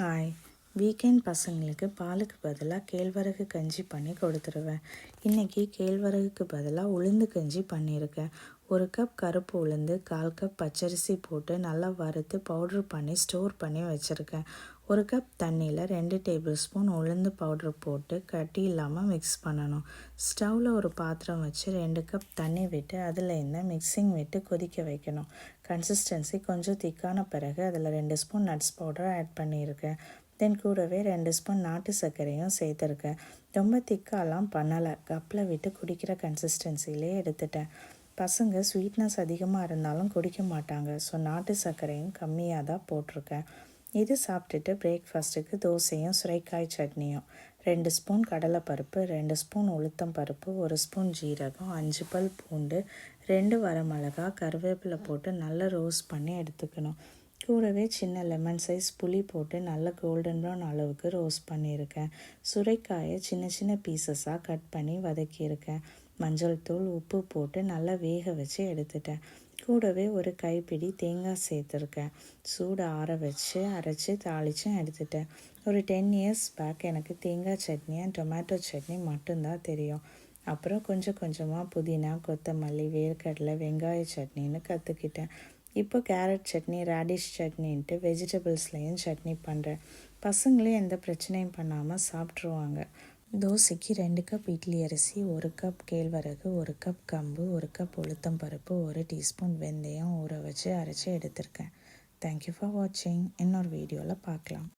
Hi. Weekend பசங்களுக்கு பாலுக்கு பதிலாக கேழ்வரகு கஞ்சி பண்ணி கொடுத்துருவேன். இன்றைக்கி கேழ்வரகுக்கு பதிலாக உளுந்து கஞ்சி பண்ணியிருக்கேன். 1 கப் கருப்பு உளுந்து, 1/4 கப் பச்சரிசி போட்டு நல்லா வறுத்து பவுட்ரு பண்ணி ஸ்டோர் பண்ணி வச்சுருக்கேன். 1 கப் தண்ணியில் 2 டேபிள் ஸ்பூன் உளுந்து பவுட்ரு போட்டு கட்டி இல்லாமல் மிக்ஸ் பண்ணணும். ஸ்டவ்வில் ஒரு பாத்திரம் வச்சு 2 கப் தண்ணி விட்டு அதில் இந்த மிக்சிங் விட்டு கொதிக்க வைக்கணும். கன்சிஸ்டன்சி கொஞ்சம் திக்கான பிறகு அதில் 2 ஸ்பூன் நட்ஸ் பவுடர் ஆட் பண்ணியிருக்கேன். தென் கூடவே 2 ஸ்பூன் நாட்டு சர்க்கரையும் சேர்த்துருக்கேன். ரொம்ப திக்காலாம் பண்ணலை, கப்பில் விட்டு குடிக்கிற கன்சிஸ்டன்சிலே எடுத்துட்டேன். பசங்க ஸ்வீட்னஸ் அதிகமாக இருந்தாலும் குடிக்க மாட்டாங்க. ஸோ நாட்டு சர்க்கரையும் கம்மியாக தான் போட்டிருக்கேன். இது சாப்பிட்டுட்டு பிரேக்ஃபாஸ்ட்டுக்கு தோசையும் சுரைக்காய் சட்னியும். 2 ஸ்பூன் கடலைப்பருப்பு, 2 ஸ்பூன் உளுத்தம் பருப்பு, 1 ஸ்பூன் ஜீரகம், 5 பல் பூண்டு, 2 வரமிளகா, கருவேப்பிலை போட்டு நல்லா ரோஸ்ட் பண்ணி எடுத்துக்கணும். கூடவே சின்ன லெமன் சைஸ் புளி போட்டு நல்லா கோல்டன் ப்ரௌன் அளவுக்கு ரோஸ்ட் பண்ணியிருக்கேன். சுரைக்காயை சின்ன சின்ன பீசஸாக கட் பண்ணி வதக்கியிருக்கேன். மஞ்சள் தூள், உப்பு போட்டு நல்லா வேக வச்சு எடுத்துட்டேன். கூடவே ஒரு கைப்பிடி தேங்காய் சேர்த்துருக்கேன். சூடு ஆற வச்சு அரைச்சி தாளிச்சும் எடுத்துட்டேன். ஒரு 10 இயர்ஸ் பேக் எனக்கு தேங்காய் சட்னி அண்ட் டொமேட்டோ சட்னி மட்டும்தான் தெரியும். அப்புறம் கொஞ்சம் கொஞ்சமாக புதினா, கொத்தமல்லி, வேர்க்கடலை, வெங்காய சட்னின்னு கற்றுக்கிட்டேன். இப்போ கேரட் சட்னி, ரேடிஷ் சட்னின்ட்டு வெஜிடபிள்ஸ்லேயும் சட்னி பண்ணுறேன். பசங்களே எந்த பிரச்சனையும் பண்ணாமல் சாப்பிட்ருவாங்க. தோசைக்கு 2 கப் இட்லி அரிசி, 1 கப் கேழ்வரகு, 1 கப் கம்பு, 1 கப் உளுத்தம் பருப்பு, 1 டீஸ்பூன் வெந்தயம் ஊற வச்சு அரைச்சி எடுத்திருக்கேன். தேங்க்யூ ஃபார் வாட்சிங். இன்னொரு வீடியோவில் பார்க்கலாம்.